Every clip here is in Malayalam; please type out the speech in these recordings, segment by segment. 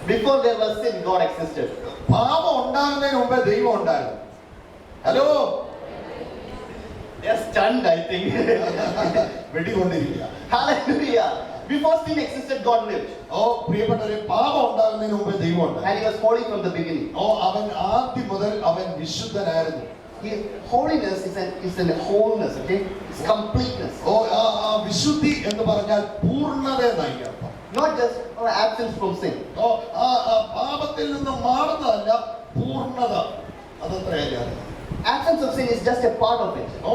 Before there was sin, God existed. പാപം ഉണ്ടാകുന്നതിന് മുമ്പേ ദൈവം ഉണ്ടായിരുന്നു. Hello, They are stunned, I think. വെടികൊണ്ടിരിക്കുക. Hallelujah. Before sin existed, God lived. ഓ പ്രിയപ്പെട്ടവരെ, പാപം ഉണ്ടാകുന്നതിന് മുമ്പേ ദൈവം ഉണ്ടായിരുന്നു. And he was holy from the beginning. ഓ അവൻ ആദ്യം മുതൽ അവൻ വിശുദ്ധനായിരുന്നു. Holiness is a wholeness, okay? It's completeness. ഓ വിശുദ്ധി എന്ന് പറഞ്ഞാൽ പൂർണ്ണത എന്നായി അർത്ഥം. Not just absence from sin. ഓ പാപത്തിൽ നിന്ന് മാറുന്നതല്ല, പൂർണ്ണത. അതത്രയല്ല. Absence of sin is just a part of it. ഓ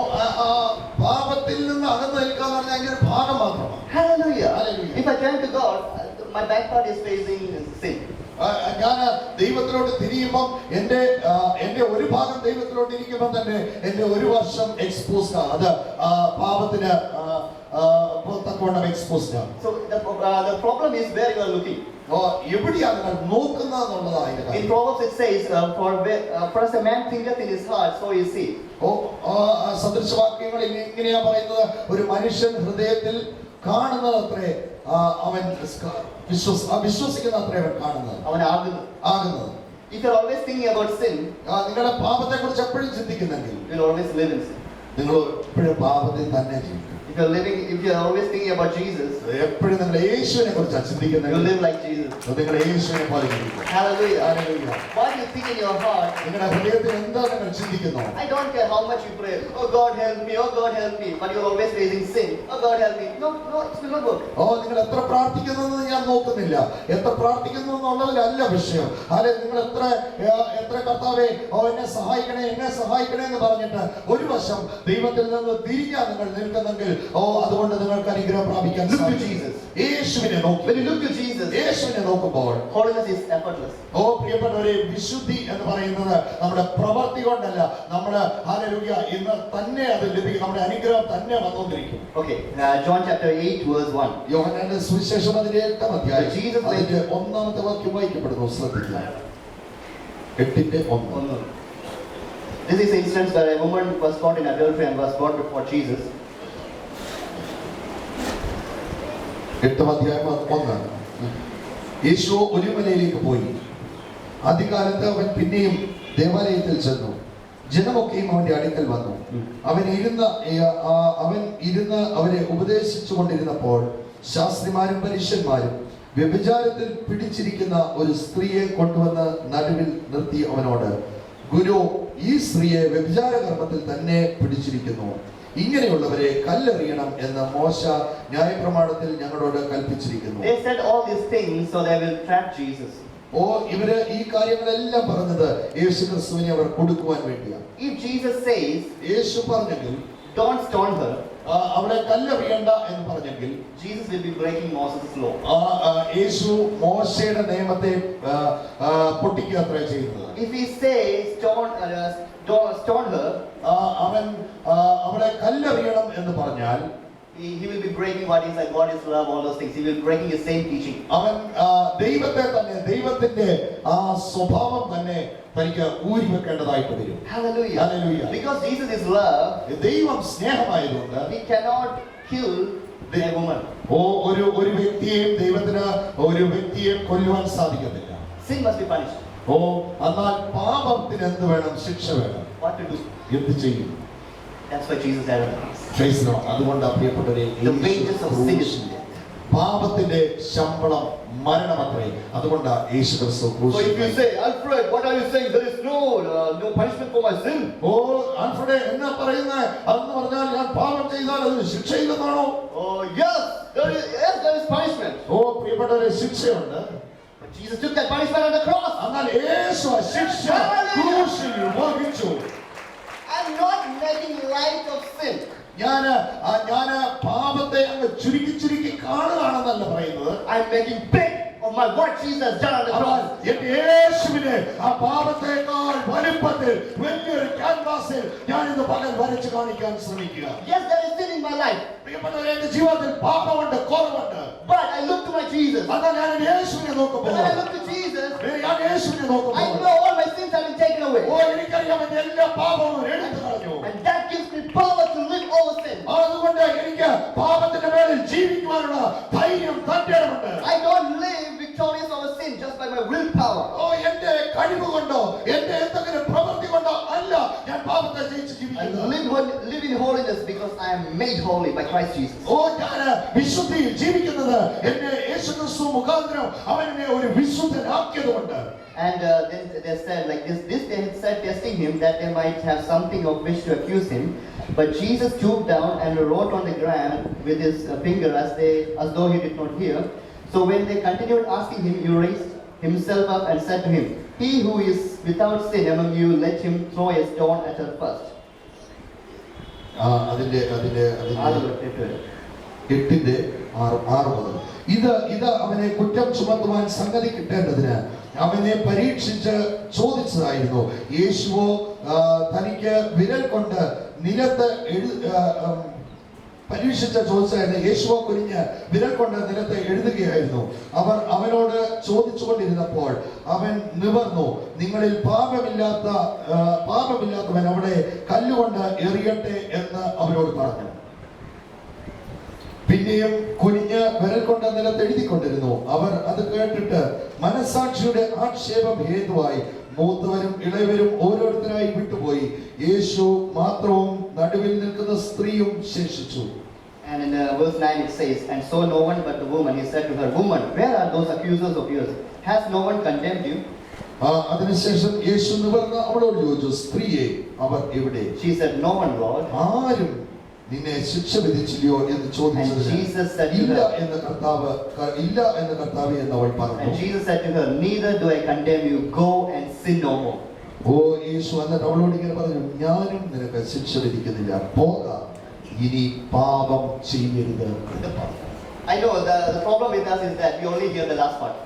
പാപത്തിൽ നിന്ന് അകന്നു നിൽക്കാന്ന് പറഞ്ഞാൽ അതിന്റെ ഒരു ഭാഗം മാത്രമാണ്. Hallelujah. Hallelujah. If I turn to God, my back part is facing sin. ഞാൻ ദൈവത്തിലോട്ട് തിരിയുമ്പം എന്റെ ഒരു ഭാഗം ദൈവത്തിലോട്ട് ഇരിക്കുമ്പോൾ തന്നെ എന്റെ ഒരു വർഷം എക്സ്പോസ്ഡ് ആണ്. അത് പാപത്തിന് തക്കവണ്ണം എക്സ്പോസ്ഡ് ആണ്. So the problem is where you are looking. എവിടെയാണ് നിങ്ങൾ നോക്കുന്നതെന്നുള്ളതാണ്. In Proverbs it says, for as a man thinketh in his heart, so is he. സദൃശവാക്യങ്ങൾ ഇങ്ങനെയാ പറയുന്നത്, ഒരു മനുഷ്യൻ ഹൃദയത്തിൽ കാണുന്നത് അത്രേ അവൻ വിശ്വസിക്കുന്ന അത്രേ അവൻ കാണുന്നത്, അവൻ ആകുന്നത്. If you are always thinking about sin, നിങ്ങളുടെ പാപത്തെ കുറിച്ച് എപ്പോഴും ചിന്തിക്കുന്നെങ്കിൽ you will always live in sin. നിങ്ങൾ എപ്പോഴും പാപത്തിൽ തന്നെ ജീവിക്കും. If you are always thinking about Jesus, എപ്പോഴും നിങ്ങൾ യേശുവിനെ കുറിച്ച് ചിന്തിക്കുന്നത്, you live like Jesus. നിങ്ങൾ യേശുവിനെ പോലെ ജീവിക്കും. Hallelujah. Hallelujah. What you think in your heart, നിങ്ങളുടെ ഹൃദയത്തിൽ എന്താ നിങ്ങൾ ചിന്തിക്കുന്നു? I don't care how much you pray, oh God help me, oh God help me, but you are always facing sin. Oh God help me. No, it will not work. നിങ്ങൾ എത്ര പ്രാർത്ഥിക്കുന്നു ഞാൻ നോക്കുന്നില്ല, എത്ര പ്രാർത്ഥിക്കുന്നു എന്നുള്ളതിലല്ല വിഷയം. അല്ലെ, നിങ്ങൾ എത്ര കർത്താവേ എന്നെ സഹായിക്കണേ എന്ന് പറഞ്ഞിട്ട് ഒരു വശം ദൈവത്തിൽ നിന്ന് തിരിഞ്ഞാൽ നിങ്ങൾ നിൽക്കുന്നെങ്കിൽ അതുകൊണ്ട് നിങ്ങൾക്ക് അനുഗ്രഹം പ്രാപിക്കാൻ സാധിക്കും. യേശുവിനെ നോക്കി. When you look to Jesus, യേശുവിനെ നോക്കുമ്പോൾ holiness is effortless. പ്രിയപ്പെട്ടവരെ, വിശുദ്ധി എന്ന് പറയുന്നത് നമ്മുടെ പ്രവൃത്തി കൊണ്ടല്ല, നമ്മുടെ ഹല്ലേലൂയ ഇന്ന് തന്നെ അത് ലഭിക്കും, നമ്മുടെ അനുഗ്രഹം തന്നെ വന്നുകൊണ്ടിരിക്കും. Okay, John chapter 8 verse 1. യോഹന്നാന്റെ സുവിശേഷം അതിന്റെ 8-ാം അധ്യായം അതിന്റെ 1-ാമത്തെ വാക്യം വായിക്കപ്പെടുന്നു. ശ്രദ്ധിക്കുക. 8:1. This is the instance where a woman was caught in adultery and was brought before Jesus. 8-ാം അധ്യായം 1. യേശു ഒലിവമലയിലേക്ക് പോയി. ആദ്യകാലത്ത് അവൻ പിന്നെയും ദേവാലയത്തിൽ ചെന്നു. ജനമൊക്കെയും അവന്റെ അടുക്കൽ വന്നു. അവൻ ഇരുന്ന് അവരെ ഉപദേശിച്ചു കൊണ്ടിരുന്നപ്പോൾ ശാസ്ത്രിമാരും പരീശന്മാരും വ്യഭിചാരത്തിൽ പിടിച്ചിരിക്കുന്ന ഒരു സ്ത്രീയെ കൊണ്ടുവന്ന് നടുവിൽ നിർത്തി അവനോട്, ഗുരു, ഈ സ്ത്രീയെ വ്യഭിചാര കർമ്മത്തിൽ തന്നെ പിടിച്ചിരിക്കുന്നു. ഇങ്ങനെയുള്ളവരെ കല്ലെറിയണം എന്ന് മോശ ന്യായപ്രമാണത്തിൽ ഞങ്ങളോട് കൽപ്പിച്ചിരിക്കുന്നു. They said all these things so they will trap Jesus. ഇവര് ഈ കാര്യങ്ങളെല്ലാം പറഞ്ഞത് യേശുക്രിസ്തുവിനെ അവർ കൊടുക്കുവാൻ വേണ്ടിയാണ്. If Jesus says, യേശു പറഞ്ഞെങ്കിൽ don't stone her, അവളെ കല്ലെറിയണ്ട എന്ന് പറഞ്ഞെങ്കിൽ Jesus will be breaking Moses' law. യേശു മോശയുടെ നിയമത്തെ പൊട്ടിക്കുക അത്രേ ചെയ്യുന്നത്. If he says stone her, അവൻ അവളെ കല്ലെറിയണം എന്ന് പറഞ്ഞാൽ he will be breaking what is like God is love, all those things. He will be breaking his same teaching. അവൻ ദൈവത്തിന്റെ സ്വഭാവം തന്നെ തനിക്ക് ഊരി വെക്കേണ്ടതായിട്ട് വരും. Hallelujah. Hallelujah. Because Jesus is love, ദൈവം സ്നേഹമായതുകൊണ്ട് he cannot kill a woman. ഒരു വ്യക്തിയെയും കൊല്ലുവാൻ സാധിക്കത്തില്ല. Sin must be punished. എന്നാൽ പാപത്തിന് എന്ത് വേണം? ശിക്ഷ വേണം. What to do? എന്ത് ചെയ്യും? That's why Jesus died on the cross. അതുകൊണ്ട് പ്രിയപ്പെട്ടവരെ, പാപത്തിന്റെ ശമ്പളം മരണമത്രേ. അതുകൊണ്ട് യേശു ക്രിസ്തു ക്രൂശിൽ. So if you say, Alfred, what are you saying? There is no punishment for my sin. Alfred എന്നാ പറയുന്നത്? അതെന്ന് പറഞ്ഞാൽ ഞാൻ പാപം ചെയ്താൽ അതിന് ശിക്ഷയില്ലെന്നാണോ? Yes, there is punishment. പ്രിയപ്പെട്ടവരെ, ശിക്ഷയുണ്ട്. But Jesus took that punishment on the cross. എന്നാൽ യേശു ശിക്ഷ ക്രൂശിൽ വഹിച്ചു. I'm not making light of sin. ഞാൻ പാപത്തെ അങ്ങ് ചുരുക്കി കാണുകയാണെന്നല്ല പറയുന്നത്. I'm making big of my what Jesus has done on the cross. യേശുവിനെ ആ പാപത്തെക്കാൾ വലിപ്പത്തിൽ വലിയൊരു ക്യാൻവാസിൽ ഞാൻ ഇന്ന് പകൽ വരച്ചു കാണിക്കാൻ ശ്രമിക്കുക. Yes, there is sin in my life. പ്രിയപ്പെട്ടവരെ, എന്റെ ജീവിതത്തിൽ പാപമുണ്ട്, കുറവുണ്ട്. But I look to my Jesus. എന്നാൽ ഞാൻ യേശുവിനെ നോക്കുമ്പോൾ, when I look to Jesus, ഞാൻ യേശുവിനെ നോക്കുമ്പോൾ, I know all my sins have been taken away. എനിക്കറിയാം എന്റെ എല്ലാ പാപവും എടുത്തു കളഞ്ഞു. And that gives me power to live over sin. അതുകൊണ്ട് എനിക്ക് പാപത്തിന്റെ മേലിൽ ജീവിക്കുവാനുള്ള ധൈര്യം തന്റേടമുണ്ട്. I don't live victorious over sin just by my my willpower. ഓ എന്റെ കഴിവ് കൊണ്ടോ എന്റെ എന്തെങ്കിലും പ്രവൃത്തി കൊണ്ടോ അല്ല ഞാൻ പാപത്തെ ജയിച്ച് I ജീവിക്കുന്നത്. live in holiness because I am made holy by Christ Jesus. ഓ ഞാൻ വിശുദ്ധിയിൽ ജീവിക്കുന്നത് എന്നെ യേശുക്രിസ്തു മുഖാന്തരം അവൻ എന്നെ ഒരു വിശുദ്ധനാക്കിയതുകൊണ്ട്. And then they said like this they had said testing him that they might have something of which to accuse him. But Jesus stooped down and wrote on the ground with his finger as though he did not hear. So when they continued asking him, he raised himself up and said to him, "He who is without sin among you, let him throw a stone at her first." അതിന്റെ 8:6 മുതൽ ഇത് അവനെ കുറ്റം ചുമത്തുവാൻ സംഗതി കിട്ടേണ്ടതിന് അവനെ പരീക്ഷിച്ച് ചോദിച്ചതായിരുന്നു. യേശുവോ തനിക്ക് വിരൽ കൊണ്ട് നിലത്ത് പരീക്ഷിച്ച് ചോദിച്ചായിരുന്നു. യേശുവോ കുനിഞ്ഞ് വിരൽ കൊണ്ട് നിലത്ത് എഴുതുകയായിരുന്നു. അവർ അവനോട് ചോദിച്ചുകൊണ്ടിരുന്നപ്പോൾ അവൻ നിവർന്നു നിങ്ങളിൽ പാപമില്ലാത്തവൻ അവിടെ കല്ലുകൊണ്ട് എറിയട്ടെ എന്ന് അവരോട് പറഞ്ഞു. പിന്നെയും കുനിഞ്ഞ് വിരൽ കൊണ്ട് നിലത്ത് എഴുതിക്കൊണ്ടിരുന്നു. അവർ അത് കേട്ടിട്ട് മനസാക്ഷിയുടെ ആക്ഷേപം ഹേതുവായി മൂത്തവരും ഇളയവരും ഓരോരുത്തരായി വിട്ടുപോയി. യേശു മാത്രവും നടുവിൽ നിൽക്കുന്ന സ്ത്രീയും ശേഷിച്ചു. And in verse 9 it says, "And so no one but the woman, he said to her, Woman, where are those accusers of yours? Has no one condemned you?" അതിനുശേഷം യേശു നിവർന്ന് അവളോട് ചോദിച്ചു, സ്ത്രീയെ അവർ എവിടെ? She said, "No one, Lord." ആരും നിന്നെ ശിക്ഷ വിധിച്ചില്ലയോ എന്ന് ചോദിച്ചതിന് ഇല്ല എന്ന് കർത്താവ് എന്ന് അവൾ പറഞ്ഞു. And Jesus said to her, "Neither do I condemn you. Go and sin no more." ഓ യേശു എന്നിട്ട് അവളോട് ഇങ്ങനെ പറഞ്ഞു, ഞാനും നിനക്ക് ശിക്ഷ വിധിക്കുന്നില്ല, പോക, ഇനി പാപം ചെയ്യരുത്. I know the problem with us is that we only hear the last part.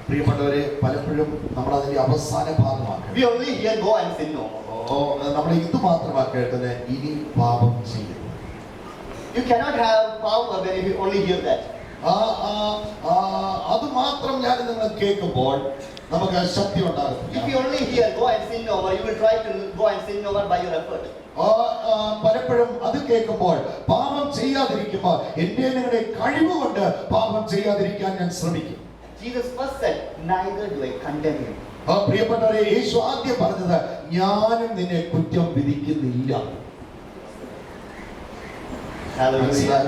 പ്രിയപ്പെട്ടവരെ, പലപ്പോഴും നമ്മൾ അതിന്റെ അവസാന ഭാഗമാക്കണം. We only hear go and sin no more. നമ്മൾ ഇത് മാത്രമാണ് കേട്ടത്, ഇനി പാപം ചെയ്യരുത്. You cannot have power when you only hear that. അത് മാത്രം ഞാൻ നിങ്ങൾ കേൾക്കുമ്പോൾ നമുക്ക് ശക്തി ഉണ്ടാകും. If you only hear go and sin no more, you will try to go and sin no more by your effort. പലപ്പോഴും അത് കേൾക്കുമ്പോൾ പാപം ചെയ്യാതിരിക്കുമ്പോൾ എന്റെ നിങ്ങളുടെ കഴിവ് കൊണ്ട് പാപം ചെയ്യാതിരിക്കാൻ ഞാൻ ശ്രമിക്കും. Jesus first said, "Neither do I condemn you." പ്രിയപ്പെട്ടവരെ, യേശു ആദ്യം പറഞ്ഞത്, ഞാനും നിന്നെ കുറ്റം വിധിക്കുന്നില്ല. Hallelujah.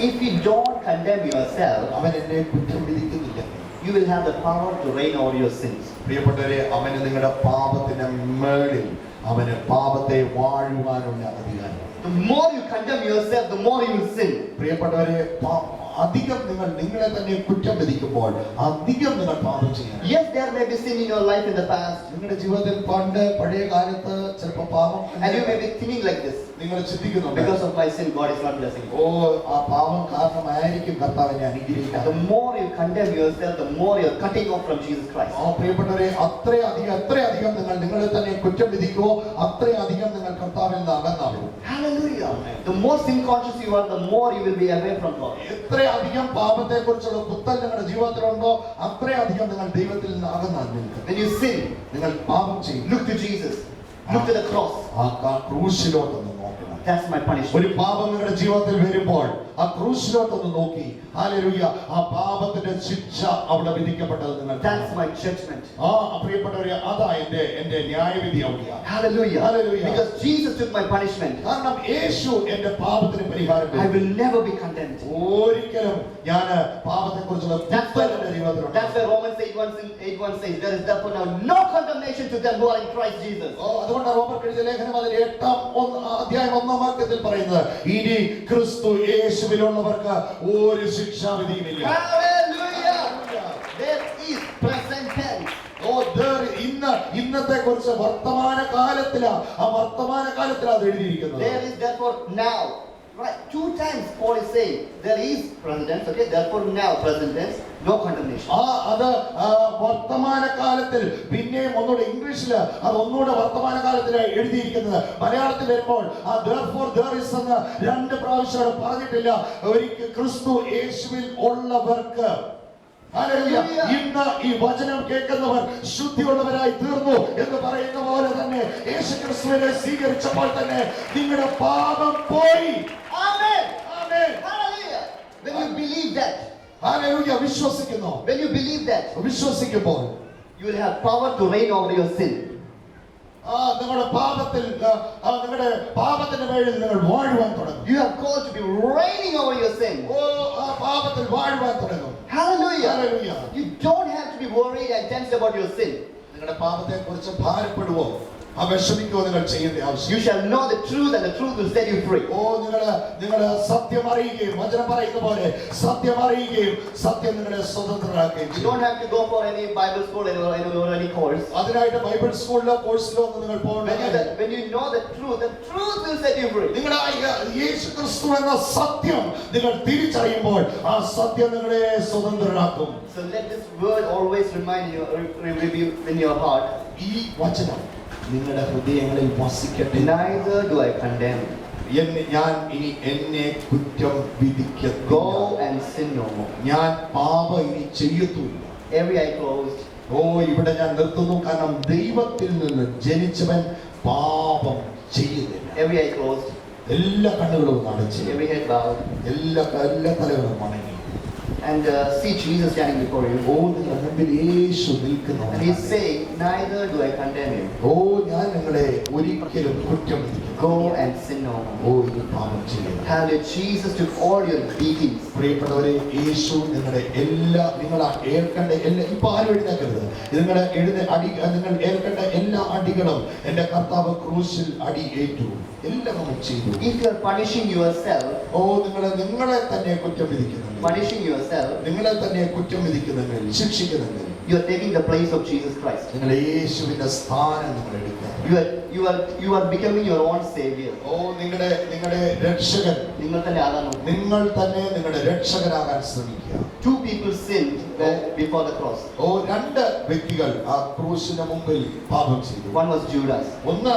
If you don't condemn yourself, അവൻ എന്നെ കുറ്റം വിധിക്കുന്നില്ല. you will have the power to reign over your sins. പ്രിയപ്പെട്ടവരെ, അവന് നിങ്ങളുടെ പാപത്തിന്റെ മേളിൽ അവന് പാപത്തെ വാഴുവാനുള്ള അധികാരം. The more you condemn yourself, the more you will sin. പ്രിയപ്പെട്ടവരെ, അധികം നിങ്ങളെ തന്നെ കുറ്റം വിധിക്കുമ്പോൾ അധികം നിങ്ങൾ പാപം ചെയ്യണം. Yes, there may be sin in your life in the past. നിങ്ങളുടെ ജീവിതത്തിൽ പഴയ കാലത്ത് ചിലപ്പോൾ പാപം, And you may be thinking like this, നിങ്ങൾ ചിന്തിക്കുന്നുണ്ട്, because of my sin, God is not blessing me. ആ പാപം കാരണമായിരിക്കും കർത്താവിനെ അനുഗ്രഹിക്കുക. The more you condemn yourself, the more you are cutting off from Jesus Christ. പ്രിയപ്പെട്ടവരെ, അത്രയധികം നിങ്ങൾ നിങ്ങളെ തന്നെ കുറ്റം വിധിക്കുമോ അത്രയധികം നിങ്ങൾ കർത്താവിൽ നിന്ന് അകന്നാകും. Hallelujah. The more sin conscious you are, the more you will be away from God. എത്രയധികം പാപത്തെ കുറിച്ചുള്ള പുത്തൻ നിങ്ങളുടെ ജീവിതത്തിലുണ്ടോ അത്രയധികം നിങ്ങൾ ദൈവത്തിൽ നിന്ന് അകന്നാകും. When you sin, നിങ്ങൾ പാപം ചെയ്യും, look to Jesus. Look to the cross. ആ ക്രൂശിലോട്ടൊന്ന് നോക്കണം. That's my punishment. ഒരു പാപം നിങ്ങളുടെ ജീവിതത്തിൽ വരുമ്പോൾ ആ ക്രൂശിലോട്ടൊന്ന് നോക്കി, ഹല്ലേലൂയ, ആ പാപത്തിന്റെ ശിക്ഷ അവിടെ വിധിക്കപ്പെട്ടത് നിങ്ങൾ. That's my judgment. പ്രിയപ്പെട്ടവരെ, അതാ എന്റെ ന്യായവിധി അവിടെയാണ്. Hallelujah. Hallelujah. Because Jesus took my punishment. കാരണം യേശു എന്റെ പാപത്തിന് പരിഹാരം I will never be condemned. ഒരിക്കലും ഞാൻ പാപത്തെ കുറിച്ചുള്ള എന്റെ ജീവിതത്തിലുണ്ട്. That's why Romans 8:1 says, "There is therefore now no condemnation to them who are in Christ Jesus." അതുകൊണ്ട് റോമർക്ക് എഴുതിയ ലേഖനം അതിൽ 8-1 വാക്യത്തിൽ പറയുന്നത്, ഇനി ക്രിസ്തു യേശുവിലുള്ളവർക്ക് ഒരു ശിക്ഷാവിധിയുമില്ല. Hallelujah. There is present tense. ഇന്നത്തെ കുറിച്ച് വർത്തമാനകാലത്തിലാണ് അത് എഴുതിയിരിക്കുന്നത്. There is therefore now. Right, 2 times Paul is saying there is present tense, okay? Therefore now present tense, no condemnation. അത് വർത്തമാനകാലത്തിൽ പിന്നെയും ഒന്നുകൂടെ ഇംഗ്ലീഷിൽ അത് ഒന്നുകൂടെ വർത്തമാനകാലത്തിൽ എഴുതിയിരിക്കുന്നത്. മലയാളത്തിൽ വരുമ്പോൾ ആ therefore there is എന്ന് 2 പ്രാവശ്യം പറഞ്ഞിട്ടില്ല. ഒരിക്കൽ ക്രിസ്തു യേശുവിൽ ഉള്ളവർക്ക്. ഹല്ലേലൂയ. ഇന്ന് ഈ വചനം കേൾക്കുന്നവർ ശുദ്ധിയുള്ളവരായി തീർന്നു എന്ന് പറയുന്ന പോലെ തന്നെ യേശുക്രിസ്തുവിനെ സ്വീകരിച്ചപ്പോൾ തന്നെ നിങ്ങളുടെ പാപം പോയി. Amen. Amen. Hallelujah. When you believe that, hallelujah. വിശ്വസിക്കുന്നു. When you believe that, വിശ്വസിക്കുമ്പോൾ you will have power to reign over your sin. നിങ്ങളുടെ നിങ്ങളുടെ പാപത്തിന്റെ മേളിൽ നിങ്ങൾ വാഴുവാൻ തുടങ്ങും. You have called to be reigning over your sin. പാപത്തിൽ വാഴുവാൻ തുടങ്ങും. Hallelujah. Hallelujah. You don't have to be worried and tensed about your sin. നിങ്ങളുടെ പാപത്തെ കുറിച്ച് ഭാരപ്പെടുവോ വിഷമിക്കുവോ നിങ്ങൾ ചെയ്യേണ്ട ആവശ്യം. You shall know the truth and the truth will set you free. നിങ്ങൾ സത്യം അറിയുകയും വചനം പറയുന്ന പോലെ സത്യം അറിയുകയും സത്യം നിങ്ങളെ സ്വതന്ത്രരാക്കുകയും You don't have to go for any Bible school or any course. അതിനായിട്ട് ബൈബിൾ സ്കൂളിലോ കോഴ്സിലോ ഒന്നും നിങ്ങൾ പോകേണ്ട. When you know the truth will set you free. നിങ്ങളുടെ യേശുക്രിസ്തു എന്ന സത്യം നിങ്ങൾ തിരിച്ചറിയുമ്പോൾ ആ സത്യം നിങ്ങളെ സ്വതന്ത്രരാക്കും. So let this word always remind you in your heart. ഈ വചനം നിങ്ങളുടെ ഹൃദയങ്ങളിൽ വസിക്കട്ടെ. Neither do I condemn. ഞാൻ ഇനി എന്നെ കുറ്റം വിധിക്കത്തില്ല. Go and sin no more. ഞാൻ പാപം ഇനി ചെയ്യത്തുമില്ല. Every eye closed. ഇവിടെ ഞാൻ നിർത്തുന്നു. കാരണം ദൈവത്തിൽ നിന്ന് ജനിച്ചവൻ പാപം ചെയ്യുന്നില്ല. Every eye closed. എല്ലാ കണ്ണുകളും അടച്ച് Every head bowed. എല്ലാ തലകളും വണങ്ങി. And see Jesus standing before you. നിങ്ങളുടെ മുമ്പിൽ യേശു നിൽക്കുന്നു. And he's saying, neither do I condemn you. ഞാൻ നിങ്ങളെ ഒരിക്കലും കുറ്റം വിധിക്കുന്നു. Go and sin no more. ഇത് പാപം ചെയ്യുന്നു. Hallelujah. Jesus took all your beatings. പ്രിയപ്പെട്ടവരെ, യേശു നിങ്ങളുടെ നിങ്ങൾ ഏൽക്കേണ്ട ഇപ്പൊ ആരും എഴുന്നേക്കരുത്. നിങ്ങൾ നിങ്ങൾ ഏൽക്കേണ്ട എല്ലാ അടികളും എന്റെ കർത്താവ് ക്രൂശിൽ അടി ഏറ്റു. എല്ലാം നമ്മൾ ചെയ്തു. If you are punishing yourself, നിങ്ങളെ തന്നെ കുറ്റം വിധിക്കുന്നു. punishing yourself, നിങ്ങളെ തന്നെ കുറ്റം വിധിക്കുന്നെങ്കിൽ ശിക്ഷിക്കുന്നെങ്കിൽ you are taking the place of Jesus Christ. നിങ്ങൾ യേശുവിന്റെ സ്ഥാനം നിങ്ങൾ എടുക്കുക. You are becoming your own savior. നിങ്ങളുടെ രക്ഷകൻ നിങ്ങൾ തന്നെ നിങ്ങളുടെ രക്ഷകനാകാൻ ശ്രമിക്കുക. Two people sinned before the cross. രണ്ട് വ്യക്തികൾ ആ ക്രൂശിന് മുമ്പിൽ പാപം ചെയ്തു. One was Judas. ഒന്ന്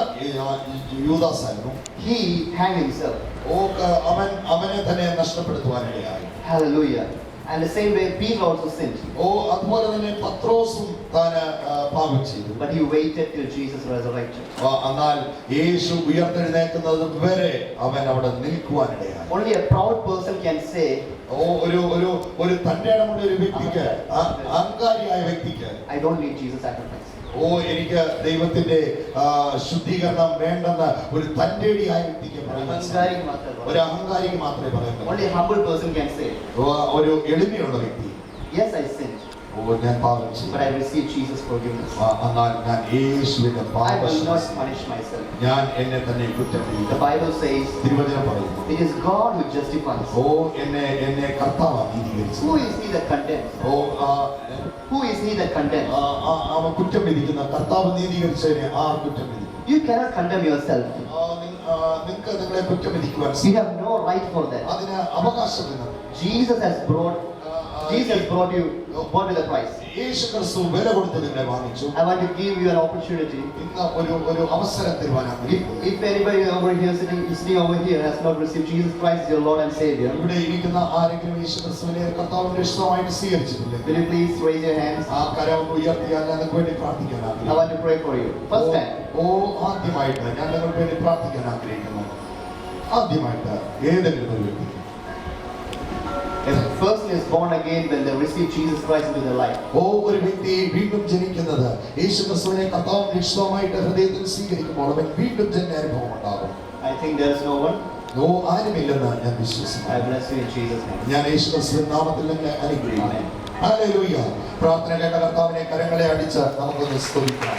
യൂദാസ് ആയിരുന്നു. He hanged himself. അവനെ തന്നെ നഷ്ടപ്പെടുത്തുവാനിടയായി. Hallelujah. And the same way Peter also sinned. അതുപോലെ തന്നെ പത്രോസും പാപം ചെയ്തു. But he waited till Jesus resurrected. എന്നാൽ യേശു ഉയർത്തെഴുന്നേൽക്കുന്നത് വരെ അവൻ അവിടെ നിൽക്കുവാനിടയായി. Only a proud person can say, ഒരു തന്റെ ഇടമുള്ള ഒരു വ്യക്തിക്ക്, അഹങ്കാരിയായ വ്യക്തിക്ക്, I don't need Jesus' sacrifice. എനിക്ക് ദൈവത്തിന്റെ ശുദ്ധീകരണം വേണ്ടെന്ന് ഒരു തന്റേടിയായ വ്യക്തിക്ക് ഒരു അഹങ്കാരിക്ക് മാത്രമേ പറയാൻ പറ്റൂ. Only a humble person can say, ഒരു എളിമയുള്ള വ്യക്തി, yes, I sinned, ഞാൻ പാപം ചെയ്തു, but I received Jesus' forgiveness. എന്നാൽ ഞാൻ യേശുവിന്റെ I will not punish myself. ഞാൻ എന്നെ തന്നെ The കുറ്റപ്പെടുത്തി. Bible says, തിരുവചനം പറയുന്നു, it is God who justifies. എന്നെ കർത്താവ് നീതീകരിച്ചു. Who is he that condemns? Who is he that condemns? അവൻ കുറ്റം വിധിക്കുന്ന കർത്താവ് നീതീകരിച്ചതിനെ ആർ കുറ്റം വിധിക്കും? You cannot condemn yourself. നിങ്ങൾക്ക് നിങ്ങളെ കുറ്റം വിധിക്കുവാൻ You have no right for that. അതിന് അവകാശമില്ല. Jesus brought you with a price. യേശു ക്രിസ്തു വില കൊടുത്ത് നിങ്ങളെ വാങ്ങിച്ചു. I want to give you an opportunity. ഇന്ന് ഒരു അവസരം തരുവാനാണ്. If anybody over here sitting over here has not received Jesus Christ as your Lord and Savior, ഇവിടെ ഇരിക്കുന്ന ആരെങ്കിലും യേശു ക്രിസ്തുവിനെ കർത്താവിന്റെ രക്ഷകനായിട്ട് സ്വീകരിച്ചിട്ടില്ല? will you please raise your hands? ആ കരം ഉയർത്തിയാൽ നിങ്ങൾക്ക് വേണ്ടി പ്രാർത്ഥിക്കാൻ I ആഗ്രഹിക്കുന്നു. want to pray for you. First time. ആദ്യമായിട്ട് ഞാൻ നിങ്ങൾക്ക് വേണ്ടി പ്രാർത്ഥിക്കാൻ ആഗ്രഹിക്കുന്നു. ആദ്യമായിട്ട് ഏതെങ്കിലും ഒരു വ്യക്തി A person is born again when they receive Jesus Christ into their life. ഒരു വ്യക്തി വീണ്ടും ജനിക്കുന്നത് യേശു ക്രിസ്തുവിനെ കർത്താവും രക്ഷകനുമായിട്ട് ഹൃദയത്തിൽ സ്വീകരിക്കുമ്പോൾ അവൻ വീണ്ടും ജനന അനുഭവം ഉണ്ടാകും. I think there is no one. ആരുമില്ലെന്ന് ഞാൻ വിശ്വസിക്കുന്നു. I bless you in Jesus' name. ഞാൻ യേശു ക്രിസ്തുവിന്റെ നാമത്തിൽ നിന്നെ അനുഗ്രഹിക്കുന്നു. ഹല്ലേലൂയ. പ്രാർത്ഥന കേട്ട കർത്താവിനെ കരങ്ങളെ അടിച്ച് നമുക്കൊന്ന് സ്തുതിക്കാം.